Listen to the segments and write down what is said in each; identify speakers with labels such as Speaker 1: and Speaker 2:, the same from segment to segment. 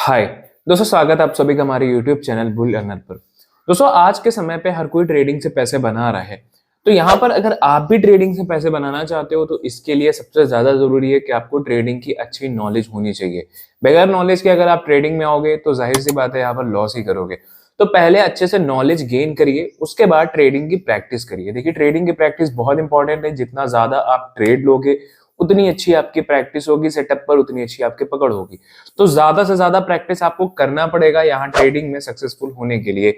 Speaker 1: हाय दोस्तों, स्वागत है आप सभी का हमारे यूट्यूब चैनल बुल अर्नर पर। दोस्तों, आज के समय पे हर कोई ट्रेडिंग से पैसे बना रहा है। तो यहाँ पर अगर आप भी ट्रेडिंग से पैसे बनाना चाहते हो तो इसके लिए सबसे ज्यादा जरूरी है कि आपको ट्रेडिंग की अच्छी नॉलेज होनी चाहिए। बगैर नॉलेज के अगर आप ट्रेडिंग में आओगे तो जाहिर सी बात है यहाँ पर लॉस ही करोगे। तो पहले अच्छे से नॉलेज गेन करिए, उसके बाद ट्रेडिंग की प्रैक्टिस करिए। देखिए, ट्रेडिंग की प्रैक्टिस बहुत इंपॉर्टेंट है। जितना ज्यादा आप ट्रेड लोगे उतनी अच्छी आपकी प्रैक्टिस होगी सेटअप पर, उतनी अच्छी आपकी पकड़ होगी। तो ज्यादा से ज्यादा प्रैक्टिस आपको करना पड़ेगा यहाँ ट्रेडिंग में सक्सेसफुल होने के लिए।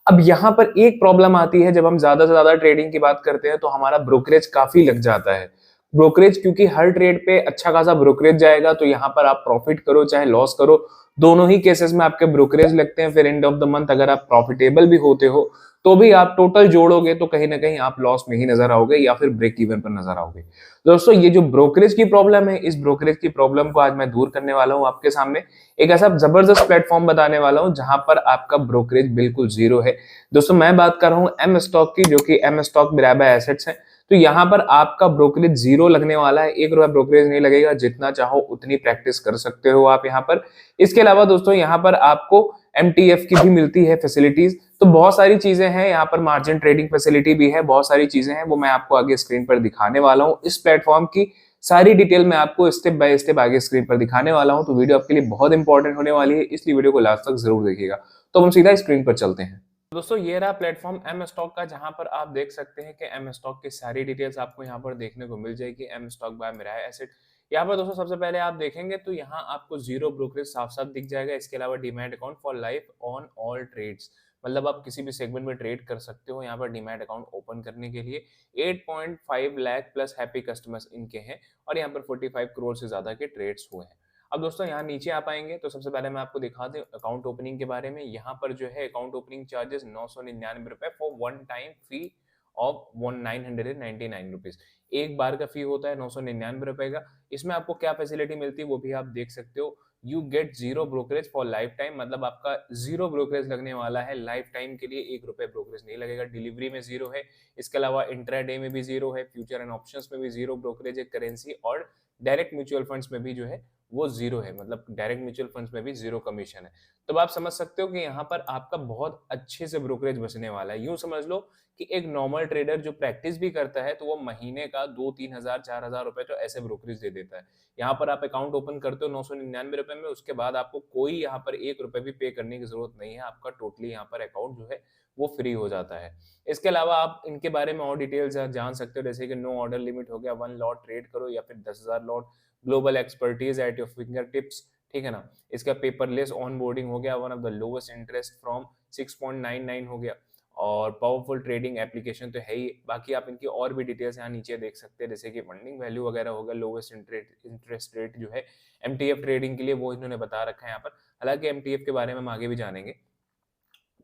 Speaker 1: अब यहाँ पर एक प्रॉब्लम आती है, जब हम ज्यादा से ज्यादा ट्रेडिंग की बात करते हैं तो हमारा ब्रोकरेज काफी लग जाता है। ब्रोकरेज, क्योंकि हर ट्रेड पे अच्छा खासा ब्रोकरेज जाएगा, तो यहाँ पर आप प्रॉफिट करो चाहे लॉस करो, दोनों ही केसेस में आपके ब्रोकरेज लगते हैं। फिर एंड ऑफ द मंथ अगर आप प्रॉफिटेबल भी होते हो तो भी आप टोटल जोड़ोगे तो कहीं ना कहीं आप लॉस में ही नजर आओगे या फिर ब्रेक इवन पर नजर आओगे। दोस्तों, ये जो ब्रोकरेज की प्रॉब्लम है, इस ब्रोकरेज की प्रॉब्लम को आज मैं दूर करने वाला हूं आपके सामने। एक ऐसा जबरदस्त प्लेटफॉर्म बताने वाला हूं जहां पर आपका ब्रोकरेज बिल्कुल जीरो है। दोस्तों, मैं बात कर रहा हूं एम स्टॉक की, जो कि एम स्टॉक मिराबा एसेट्स है। तो यहाँ पर आपका ब्रोकरेज जीरो लगने वाला है, ₹1 ब्रोकरेज नहीं लगेगा। जितना चाहो उतनी प्रैक्टिस कर सकते हो आप यहाँ पर। इसके अलावा दोस्तों, यहाँ पर आपको एमटीएफ की भी मिलती है फैसिलिटीज। तो बहुत सारी चीजें हैं यहाँ पर, मार्जिन ट्रेडिंग फैसिलिटी भी है, बहुत सारी चीजें हैं, वो मैं आपको आगे स्क्रीन पर दिखाने वाला हूँ। इस प्लेटफॉर्म की सारी डिटेल मैं आपको स्टेप बाय स्टेप आगे स्क्रीन पर दिखाने वाला हूँ। तो वीडियो आपके लिए बहुत इंपॉर्टेंट होने वाली है, इसलिए वीडियो को लास्ट तक जरूर देखिएगा। तो हम सीधा स्क्रीन पर चलते हैं। दोस्तों, ये रहा प्लेटफॉर्म एम स्टॉक का, जहां पर आप देख सकते हैं कि एम स्टॉक की सारी डिटेल्स आपको यहाँ पर देखने को मिल जाएगी। M stock by Mirae asset. यहाँ पर दोस्तों सबसे पहले आप देखेंगे तो यहाँ आपको जीरो ब्रोकरेज साफ साफ दिख जाएगा। इसके अलावा demat account for life on all trades, मतलब आप किसी भी सेगमेंट में ट्रेड कर सकते हो। यहाँ पर डीमैट अकाउंट ओपन करने के लिए 8.5 लाख प्लस हैप्पी कस्टमर्स इनके हैं और यहाँ पर 45 करोड़ से ज्यादा के ट्रेड्स हुए हैं। अब दोस्तों, यहाँ नीचे आप आएंगे तो सबसे पहले मैं आपको दिखा दूं अकाउंट ओपनिंग के बारे में। यहाँ पर जो है अकाउंट ओपनिंग चार्जेस 999 रुपए for one time fee of 999 rupees. एक बार का फी होता है 999 रुपए का। इसमें आपको क्या फैसिलिटी मिलती है वो भी आप देख सकते हो। You get zero brokerage for life time, मतलब आपका जीरो ब्रोकरेज लगने वाला है लाइफ टाइम के लिए। ₹1 ब्रोकरेज नहीं लगेगा। डिलीवरी में जीरो है। इसके अलावा इंट्राडे में भी जीरो है, फ्यूचर एंड ऑप्शंस में भी जीरो ब्रोकरेज है, करेंसी और डायरेक्ट म्यूचुअल फंड्स में भी जो है वो जीरो है, मतलब डायरेक्ट म्यूचुअल फंड्स में भी जीरो कमीशन है। तो आप समझ सकते हो कि यहाँ पर आपका बहुत अच्छे से ब्रोकरेज बचने वाला है। यूं समझ लो कि एक नॉर्मल ट्रेडर जो प्रैक्टिस भी करता है तो वो महीने का 2-3 हजार 4 हजार रुपए तो ऐसे ब्रोकरेज दे देता है। यहाँ पर आप अकाउंट ओपन करते हो 999 रुपए में, उसके बाद आपको कोई यहाँ पर ₹1 भी पे करने की जरूरत नहीं है। आपका टोटली यहाँ पर अकाउंट जो है वो फ्री हो जाता है। इसके अलावा आप इनके बारे में और डिटेल्स जान सकते हो, जैसे कि नो ऑर्डर लिमिट हो गया, 1 लॉट ट्रेड करो या फिर 10,000 lot, global expertise at your finger tips, ठीक है ना। इसका पेपरलेस ऑन बोर्डिंग हो गया, one of the lowest interest from 6.99 हो गया, और पावरफुल ट्रेडिंग एप्लीकेशन तो है ही। बाकी आप इनकी और भी डिटेल्स यहाँ नीचे देख सकते हैं, जैसे कि फंडिंग वैल्यू वगैरह होगा, लोवेस्ट इंटरेस्ट रेट जो है एमटीएफ ट्रेडिंग के लिए वो इन्होंने बता रखा है यहाँ पर। हालांकि एमटीएफ के बारे में हम आगे भी जानेंगे।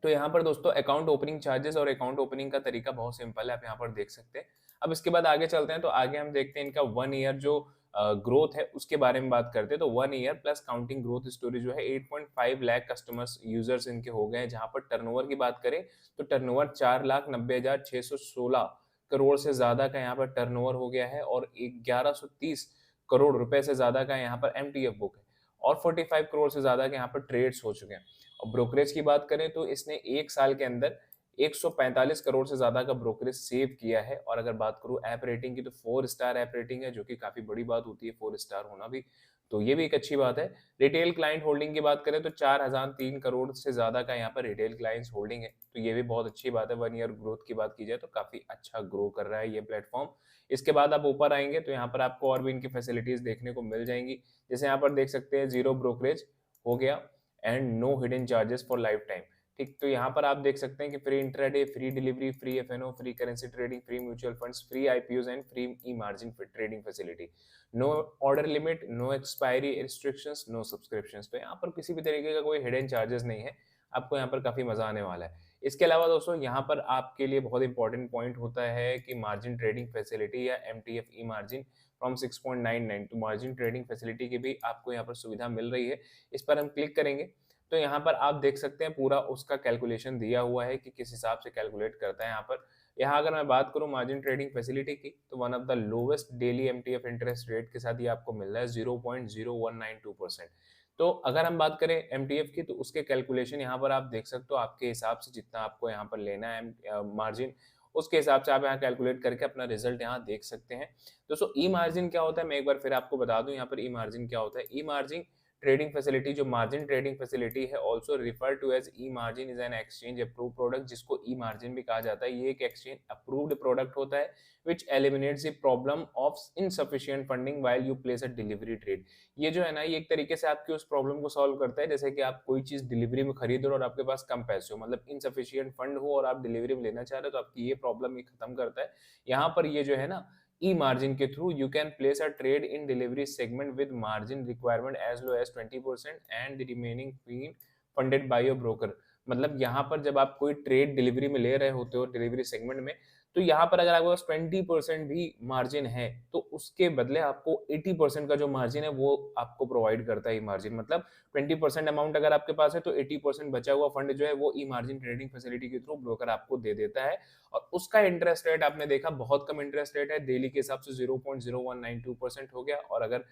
Speaker 1: तो यहाँ पर दोस्तों अकाउंट ओपनिंग चार्जेस और अकाउंट ओपनिंग का तरीका बहुत सिंपल है, आप यहाँ पर देख सकते हैं। अब इसके बाद आगे चलते हैं तो आगे हम देखते हैं इनका 1 ईयर जो ग्रोथ है उसके बारे में बात करते हैं। तो 1 year plus counting growth story जो है 8.5 लाख कस्टमर्स यूजर्स इनके हो गए हैं। जहां पर टर्नओवर की बात करें तो टर्नओवर 4,90,616 करोड़ से ज्यादा का यहाँ पर टर्नओवर हो गया है, और 1130 करोड़ रुपए से ज्यादा का यहाँ पर एमटीएफ बुक है, और 45 करोड़ से ज्यादा के यहाँ पर ट्रेड्स हो चुके हैं। और ब्रोकरेज की बात करें तो इसने एक साल के अंदर 145 करोड़ से ज्यादा का ब्रोकरेज सेव किया है। और अगर बात करूं ऐप रेटिंग की तो 4 स्टार ऐप रेटिंग है, जो कि काफी बड़ी बात होती है 4 स्टार होना भी, तो ये भी एक अच्छी बात है। रिटेल क्लाइंट होल्डिंग की बात करें तो 4,003 करोड़ से ज्यादा का यहाँ पर रिटेल क्लाइंट्स होल्डिंग है, तो ये भी बहुत अच्छी बात है। 1 ईयर ग्रोथ की बात की जाए तो काफी अच्छा ग्रो कर रहा है ये प्लेटफॉर्म। इसके बाद आप ऊपर आएंगे तो यहाँ पर आपको और भी इनकी फैसिलिटीज देखने को मिल जाएंगी, जैसे यहाँ पर देख सकते हैं जीरो ब्रोकरेज हो गया and no hidden charges for lifetime. ठीक, तो यहाँ पर आप देख सकते हैं कि free intraday, free delivery, free FnO, free currency trading, free mutual funds, free IPOs and free e margin trading facility, no order limit, no expiry restrictions, no subscriptions. तो यहाँ पर किसी भी तरीके का कोई हिडन चार्जेस नहीं है। आपको यहाँ पर काफी मजा आने वाला है। इसके अलावा दोस्तों यहाँ पर आपके लिए बहुत इंपॉर्टेंट पॉइंट होता है कि मार्जिन ट्रेडिंग फैसिलिटी या एमटीएफ ई मार्जिन फ्रॉम 6.99, तो मार्जिन ट्रेडिंग फैसिलिटी की भी आपको यहाँ पर सुविधा मिल रही है। इस पर हम क्लिक करेंगे तो यहाँ पर आप देख सकते हैं पूरा उसका कैलकुलेशन दिया हुआ है कि किस हिसाब से कैलकुलेट करता है। यहाँ अगर मैं बात करूँ मार्जिन ट्रेडिंग फैसिलिटी की तो one of the lowest daily MTF interest rate के साथ ये आपको मिल रहा है 0.0192%। तो अगर हम बात करें एमटीएफ की, तो उसके कैलकुलेशन यहाँ पर आप देख सकते हो, आपके हिसाब से जितना आपको यहाँ पर लेना है मार्जिन, उसके हिसाब से आप यहाँ कैलकुलेट करके अपना रिजल्ट यहाँ देख सकते हैं। दोस्तों ई मार्जिन क्या होता है, मैं एक बार फिर आपको बता दूं यहाँ पर ई मार्जिन क्या होता है। ई मार्जिन ट्रेडिंग फैसिलिटी, जो मार्जिन ट्रेडिंग फैसिलिटी है, also refer to as e margin, is an exchange approve product, जिसको ई मार्जिन भी कहा जाता है। ये एक एक्सचेंज अप्रूव्ड प्रोडक्ट होता है which eliminates the problem of insufficient funding while you place a delivery trade. ये जो है ना, ये एक तरीके से आपकी उस प्रॉब्लम को सॉल्व करता है, जैसे कि आप कोई चीज डिलीवरी में खरीद रहे हो और आपके पास कम पैसे हो, मतलब इनसफिशिएंट फंड हो और आप डिलीवरी में लेना चाह रहे हो, तो आपकी ये प्रॉब्लम ये खत्म करता है। यहाँ पर ये जो है ना, ई मार्जिन के through you can place a trade in delivery segment with margin requirement as low as 20% and the remaining being funded by your broker. मतलब यहाँ पर जब आप कोई ट्रेड डिलीवरी में ले रहे होते हो डिलीवरी सेगमेंट में, तो यहाँ पर अगर आपके पास 20% भी मार्जिन है, तो उसके बदले आपको 80% का जो मार्जिन है वो आपको प्रोवाइड करता है ई मार्जिन। मतलब 20% अमाउंट अगर आपके पास है, तो 80% बचा हुआ फंड जो है वो ई मार्जिन ट्रेडिंग फैसिलिटी के थ्रू ब्रोकर आपको दे देता है। और उसका इंटरेस्ट रेट आपने देखा, बहुत कम इंटरेस्ट रेट है, डेली के हिसाब से 0.0192% हो गया, और अगर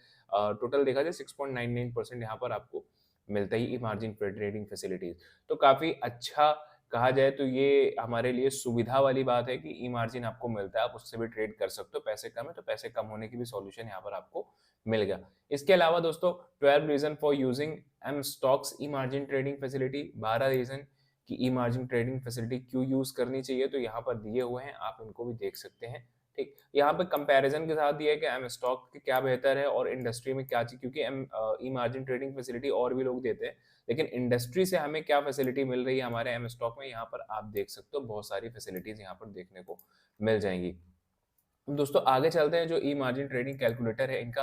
Speaker 1: टोटल देखा जाए 6.99% यहाँ पर आपको मिलता ही ई मार्जिन ट्रेडिंग फैसिलिटीज। तो काफी अच्छा कहा जाए तो ये हमारे लिए सुविधा वाली बात है कि ई मार्जिन आपको मिलता है, आप उससे भी ट्रेड कर सकते हो। पैसे कम है तो पैसे कम होने की भी सॉल्यूशन यहाँ पर आपको मिल गया। इसके अलावा दोस्तों 12 reason for using M stocks e margin trading facility, 12 reason कि ई मार्जिन ट्रेडिंग फैसिलिटी क्यों यूज करनी चाहिए, तो यहाँ पर दिए हुए हैं, आप इनको भी देख सकते हैं। ठीक, यहाँ पे कंपैरिजन के साथ दिया है कि एम स्टॉक क्या बेहतर है और इंडस्ट्री में क्या चाहिए, क्योंकि M e margin trading facility और भी लोग देते हैं, लेकिन इंडस्ट्री से हमें क्या फैसिलिटी मिल रही है हमारे एम स्टॉक में, यहाँ पर आप देख सकते हो बहुत सारी फैसिलिटीज यहाँ पर देखने को मिल जाएंगी। दोस्तों आगे चलते हैं, जो ई मार्जिन ट्रेडिंग कैलकुलेटर है इनका,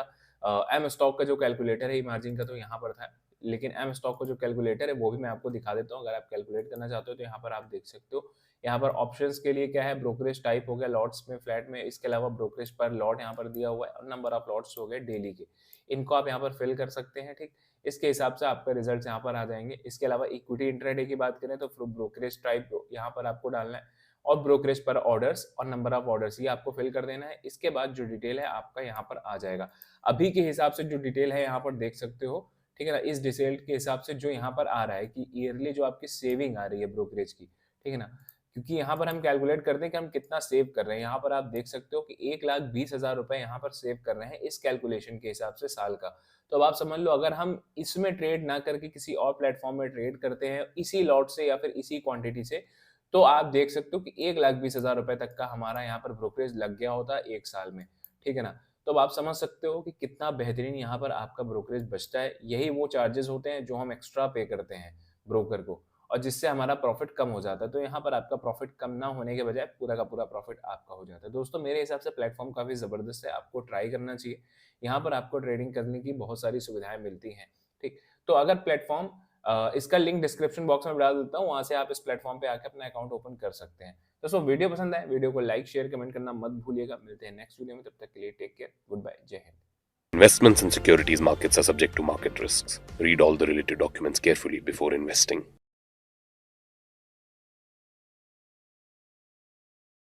Speaker 1: एम स्टॉक का जो कैलकुलेटर है ई मार्जिन का तो यहाँ पर था, लेकिन एम स्टॉक का जो कैलकुलेटर है वो भी मैं आपको दिखा देता हूँ। अगर आप कैलकुलेट करना चाहते हो तो यहाँ पर आप देख सकते हो। यहाँ पर ऑप्शंस के लिए क्या है, ब्रोकरेज टाइप हो गया, लॉट्स में, फ्लैट में, इसके अलावा ब्रोकरेज पर लॉट यहाँ पर दिया हुआ है, और नंबर ऑफ लॉट्स हो गए डेली के, इनको आप यहाँ पर फिल कर सकते हैं। ठीक, इसके हिसाब से आपका रिजल्ट यहाँ पर आ जाएंगे। इसके अलावा इक्विटी इंट्राडे की बात करें तो ब्रोकरेज टाइप यहाँ पर आपको डालना है, और ब्रोकरेज पर ऑर्डर्स और नंबर ऑफ ऑर्डर्स ये आपको फिल कर देना है। इसके बाद जो डिटेल है आपका यहाँ पर आ जाएगा। अभी के हिसाब से जो डिटेल है यहाँ पर देख सकते हो, ठीक है ना। इस डिटेल के हिसाब से जो यहाँ पर आ रहा है कि ईयरली जो आपकी सेविंग आ रही है ब्रोकरेज की, ठीक है ना, क्योंकि यहाँ पर हम कैलकुलेट करते हैं कि हम कितना सेव कर रहे हैं। यहाँ पर आप देख सकते हो कि 1,20,000 रुपए यहाँ पर सेव कर रहे हैं इस कैलकुलेशन के हिसाब से साल का। तो अब आप समझ लो, अगर हम इसमें ट्रेड ना करके किसी और प्लेटफॉर्म में ट्रेड करते हैं इसी लॉट से या फिर इसी क्वांटिटी से, तो आप देख सकते हो कि 1,20,000 रुपए तक का हमारा यहाँ पर ब्रोकरेज लग गया होता है एक साल में, ठीक है ना। तो अब आप समझ सकते हो कि कितना बेहतरीन यहाँ पर आपका ब्रोकरेज बचता है। यही वो चार्जेस होते हैं जो हम एक्स्ट्रा पे करते हैं ब्रोकर को, और जिससे हमारा प्रॉफिट कम हो जाता है। तो यहाँ पर आपका प्रॉफिट कम ना होने के बजाय पूरा का पूरा प्रॉफिट आपका हो जाता है। दोस्तों मेरे हिसाब से प्लेटफॉर्म काफी जबरदस्त है, आपको ट्राई करना चाहिए। यहाँ पर आपको ट्रेडिंग करने की बहुत सारी सुविधाएं मिलती हैं। ठीक, तो अगर प्लेटफॉर्म, इसका लिंक डिस्क्रिप्शन बॉक्स में डाल देता हूँ, वहां से आप इस प्लेटफॉर्म पे आके अपना अकाउंट ओपन कर सकते हैं। दोस्तों वीडियो पसंद आए, वीडियो को लाइक शेयर कमेंट करना मत भूलिएगा। मिलते हैं नेक्स्ट वीडियो में, तब तक के लिए टेक केयर, गुड बाय, जय Hind.
Speaker 2: Investments in securities markets are subject to market risks. Read all the related documents carefully before investing.